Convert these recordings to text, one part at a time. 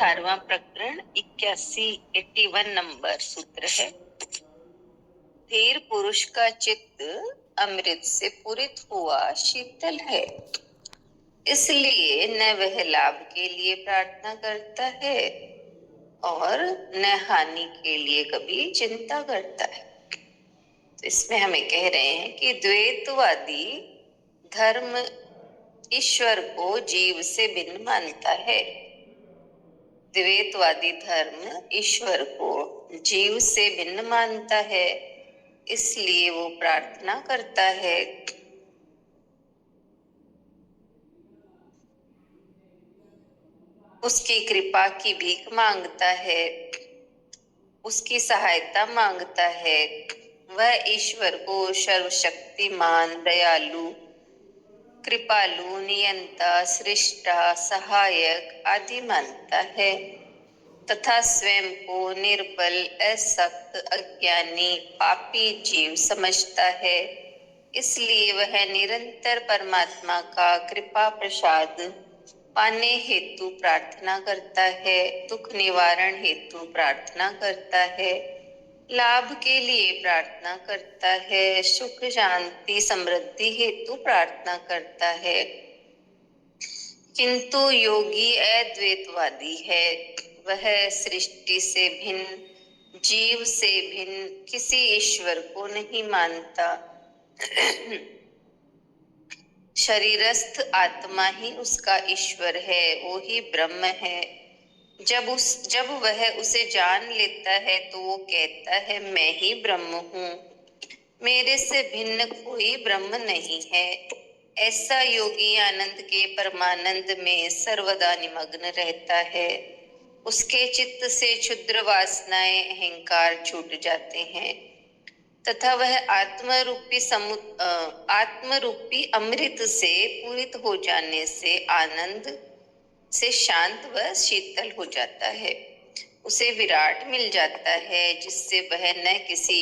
18वां प्रकरण 81 नंबर सूत्र है। धीर पुरुष का चित्त अमृत से पूरित हुआ शीतल है, इसलिए न वह लाभ के लिए प्रार्थना करता है और न हानि के लिए कभी चिंता करता है। तो इसमें हमें कह रहे हैं कि द्वैतवादी धर्म ईश्वर को जीव से भिन्न मानता है। द्वैतवादी धर्म ईश्वर को जीव से भिन्न मानता है, इसलिए वो प्रार्थना करता है उसकी कृपा की भीख मांगता है, उसकी सहायता मांगता है। वह ईश्वर को सर्वशक्तिमान, दयालु, कृपालु, नियंता, सृष्टा, सहायक आदि मानता है तथा स्वयं को निर्बल, असक्त, अज्ञानी, पापी जीव समझता है। इसलिए वह निरंतर परमात्मा का कृपा प्रसाद पाने हेतु प्रार्थना करता है, दुख निवारण हेतु प्रार्थना करता है, लाभ के लिए प्रार्थना करता है, सुख शांति समृद्धि हेतु प्रार्थना करता है। किंतु योगी अद्वैतवादी है। वह सृष्टि से भिन्न, जीव से भिन्न किसी ईश्वर को नहीं मानता। शरीरस्थ आत्मा ही उसका ईश्वर है, वो ही ब्रह्म है। जब वह उसे जान लेता है तो वो कहता है मैं ही ब्रह्म हूँ, मेरे से भिन्न कोई ब्रह्म नहीं है। ऐसा योगी आनंद के परमानंद में सर्वदा निमग्न रहता है। उसके चित्त से क्षुद्र वासनाएं, अहंकार छूट जाते हैं तथा वह आत्मरूपी अमृत से पूरित हो जाने से आनंद से शांत व शीतल हो जाता है। उसे विराट मिल जाता है, जिससे वह न किसी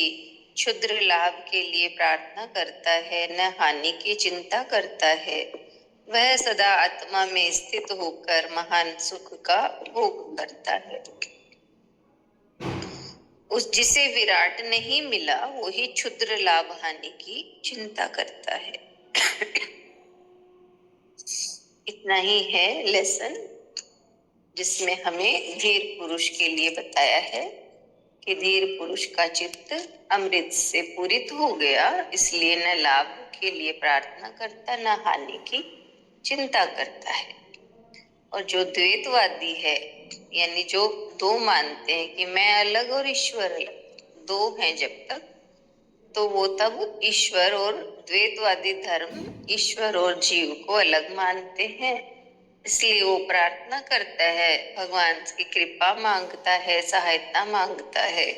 क्षुद्र लाभ के लिए प्रार्थना करता है, न हानि की चिंता करता है। वह सदा आत्मा में स्थित होकर महान सुख का भोग करता है। जिसे विराट नहीं मिला वही क्षुद्र लाभ हानि की चिंता करता है। इतना ही है लेसन, जिसमें हमें धीर पुरुष के लिए बताया है कि धीर पुरुष का चित्त अमृत से पूरित हो गया, इसलिए न लाभ के लिए प्रार्थना करता, न हानि की चिंता करता है। और जो द्वैतवादी है, यानी जो दो मानते हैं कि मैं अलग और ईश्वर अलग, दो हैं जब तक, तो वो तब ईश्वर और द्वैतवादी धर्म ईश्वर और जीव को अलग मानते हैं। इसलिए वो प्रार्थना करता है, भगवान की कृपा मांगता है, सहायता मांगता है,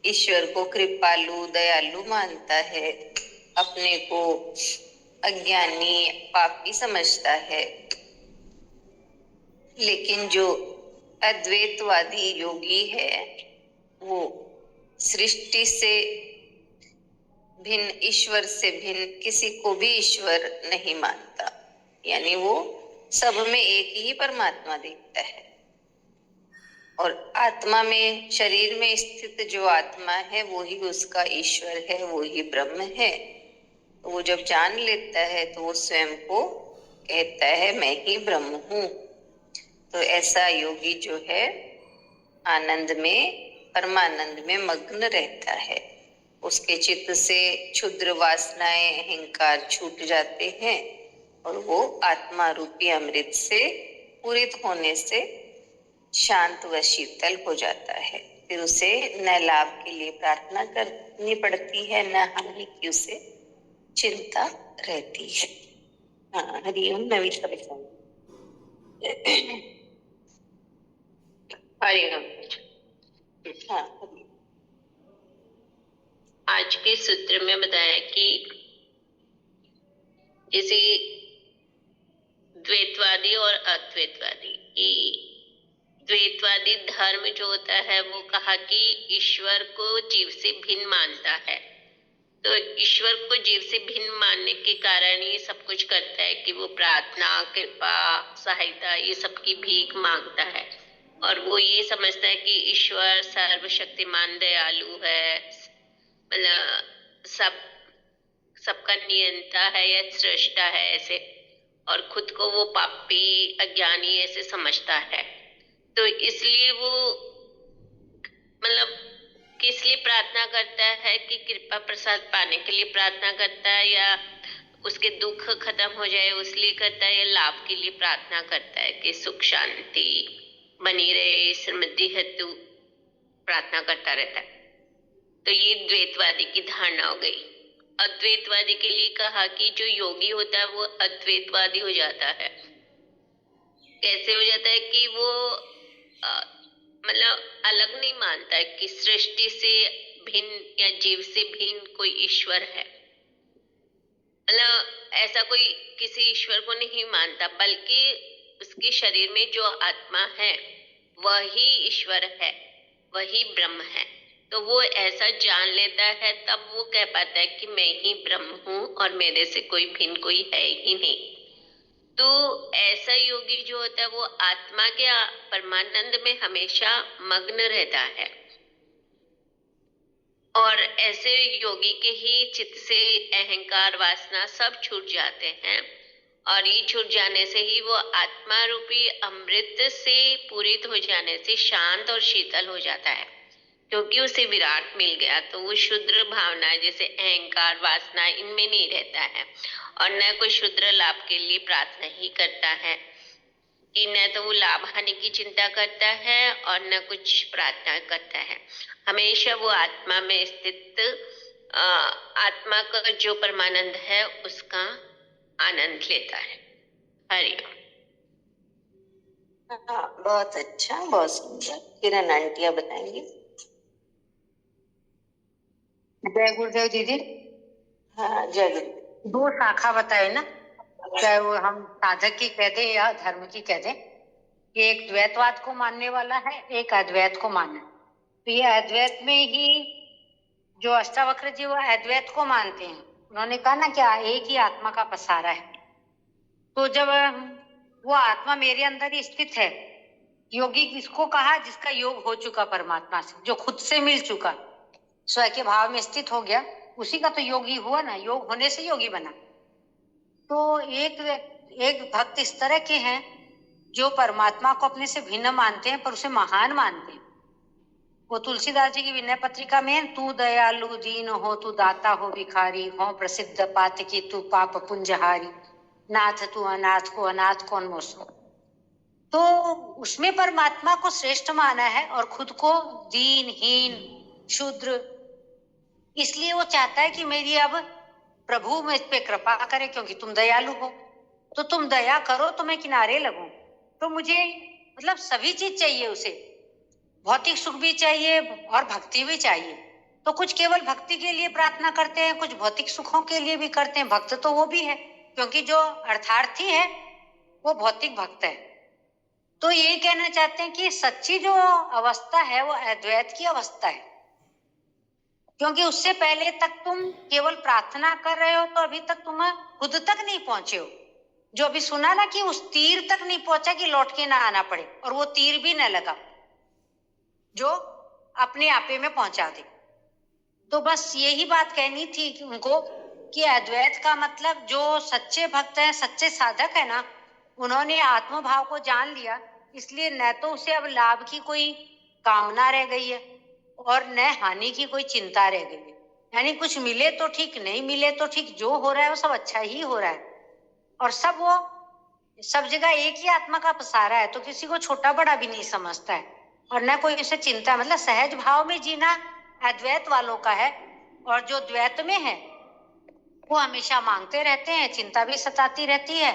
ईश्वर को कृपालु, दयालु मानता है, अपने को अज्ञानी, पापी समझता है। लेकिन जो अद्वैतवादी योगी है, वो सृष्टि से भिन्न, ईश्वर से भिन्न किसी को भी ईश्वर नहीं मानता, यानी वो सब में एक ही परमात्मा देखता है। और आत्मा में, शरीर में स्थित जो आत्मा है वो ही उसका ईश्वर है, वो ही ब्रह्म है। तो वो जब जान लेता है तो वो स्वयं को कहता है मैं ही ब्रह्म हूँ। तो ऐसा योगी जो है आनंद में, परमानंद में मग्न रहता है। उसके चित्त से क्षुद्र वासनाएं, अहंकार छूट जाते हैं और वो आत्मा रूपी अमृत से पूरित होने से शांत व शीतल हो जाता है। फिर उसे न लाभ के लिए प्रार्थना करनी पड़ती है, न हानि की उसे चिंता रहती है। हाँ, हरिओम। नवी हरिओम। हाँ, आज के सूत्र में बताया कि जैसे द्वैतवादी और अद्वैतवादी, द्वैतवादी धर्म जो होता है वो कहा कि ईश्वर को जीव से भिन्न मानता है। तो ईश्वर को जीव से भिन्न मानने के कारण ये सब कुछ करता है कि वो प्रार्थना, कृपा, सहायता ये सब की भीख मांगता है। और वो ये समझता है कि ईश्वर सर्वशक्तिमान दयालु है, मतलब सबका नियंता है या सृष्टा है ऐसे, और खुद को वो पापी अज्ञानी ऐसे समझता है। तो इसलिए वो मतलब किस लिए प्रार्थना करता है कि कृपा प्रसाद पाने के लिए प्रार्थना करता है, या उसके दुख खत्म हो जाए उसलिए करता है, या लाभ के लिए प्रार्थना करता है कि सुख शांति बनी रहे, समृद्धि हेतु प्रार्थना करता रहता है। तो ये द्वैतवादी की धारणा हो गई। अद्वैतवादी के लिए कहा कि जो योगी होता है वो अद्वैतवादी हो जाता है। कैसे हो जाता है कि वो मतलब अलग नहीं मानता है कि सृष्टि से भिन्न या जीव से भिन्न कोई ईश्वर है। मतलब ऐसा कोई किसी ईश्वर को नहीं मानता, बल्कि उसके शरीर में जो आत्मा है वही ईश्वर है, वही ब्रह्म है। तो वो ऐसा जान लेता है, तब वो कह पाता है कि मैं ही ब्रह्म हूँ और मेरे से कोई भिन्न कोई है ही नहीं। तो ऐसा योगी जो होता है वो आत्मा के परमानंद में हमेशा मग्न रहता है, और ऐसे योगी के ही चित्त से अहंकार वासना सब छूट जाते हैं, और ये छूट जाने से ही वो आत्मा रूपी अमृत से पूरित हो जाने से शांत और शीतल हो जाता है, क्योंकि उसे विराट मिल गया। तो वो शुद्र भावना जैसे अहंकार वासना इनमें नहीं रहता है, और न कोई शुद्र लाभ के लिए प्रार्थना ही करता है, कि न तो वो लाभ हानि की चिंता करता है और न कुछ प्रार्थना करता है। हमेशा वो आत्मा में स्थित आत्मा का जो परमानंद है उसका आनंद लेता है। हरिओम। हाँ, बहुत अच्छा, बहुत सुंदर। किरण आंटिया बताएंगी। जय गुरुदेव दीदी। हाँ, जय गुरु। 2 शाखा बताए ना, चाहे वो हम साधक की कह दें या धर्म की कह दें, कि एक द्वैतवाद को मानने वाला है, एक अद्वैत को मानना। तो ये अद्वैत में ही जो अष्टावक्र जी वो अद्वैत को मानते हैं। उन्होंने कहा ना कि एक ही आत्मा का पसारा है। तो जब वो आत्मा मेरे अंदर ही स्थित है, योगी किसको कहा? जिसका योग हो चुका परमात्मा से, जो खुद से मिल चुका, स्वयं के भाव में स्थित हो गया, उसी का तो योगी हुआ ना। योग होने से योगी बना। तो एक भक्त इस तरह के हैं जो परमात्मा को अपने से भिन्न मानते हैं पर उसे महान मानते हैं। वो तुलसीदास जी की विनय पत्रिका में, तू दयालु दीन हो, तू दाता हो भिखारी हो, प्रसिद्ध पात की तू पाप पुंजहारी, नाथ तू अनाथ को अनाथ कौन मोसो। तो उसमें परमात्मा को श्रेष्ठ माना है और खुद को दीनहीन शूद्र। इसलिए वो चाहता है कि मेरी अब प्रभु मुझ पे कृपा करे, क्योंकि तुम दयालु हो, तो तुम दया करो तो मैं किनारे लगूं। तो मुझे मतलब सभी चीज चाहिए उसे, भौतिक सुख भी चाहिए और भक्ति भी चाहिए। तो कुछ केवल भक्ति के लिए प्रार्थना करते हैं, कुछ भौतिक सुखों के लिए भी करते हैं। भक्त तो वो भी है, क्योंकि जो अर्थार्थी है वो भौतिक भक्त है। तो यही कहना चाहते हैं कि सच्ची जो अवस्था है वो अद्वैत की अवस्था है, क्योंकि उससे पहले तक तुम केवल प्रार्थना कर रहे हो, तो अभी तक तुम खुद तक नहीं पहुंचे हो। जो अभी सुना ना कि उस तीर तक नहीं पहुंचा कि लौट के ना आना पड़े, और वो तीर भी न लगा जो अपने आपे में पहुंचा दे। तो बस यही बात कहनी थी कि उनको, कि अद्वैत का मतलब जो सच्चे भक्त हैं, सच्चे साधक है ना, उन्होंने आत्मभाव को जान लिया, इसलिए न तो उसे अब लाभ की कोई कामना रह गई है और न हानि की कोई चिंता रह गई है। यानी कुछ मिले तो ठीक, नहीं मिले तो ठीक, जो हो रहा है वो सब अच्छा ही हो रहा है, और सब जगह एक ही आत्मा का पसारा है, तो किसी को छोटा बड़ा भी नहीं समझता है और न कोई उसे चिंता। मतलब सहज भाव में जीना अद्वैत वालों का है, और जो द्वैत में है वो हमेशा मांगते रहते हैं, चिंता भी सताती रहती है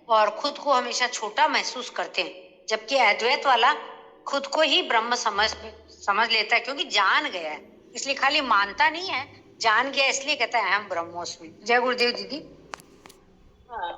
और खुद को हमेशा छोटा महसूस करते हैं। जबकि अद्वैत वाला खुद को ही ब्रह्म समझ लेता है, क्योंकि जान गया है। इसलिए खाली मानता नहीं है, जान गया, इसलिए कहता है अहम ब्रह्मोस्मि। जय गुरुदेव दीदी। हाँ।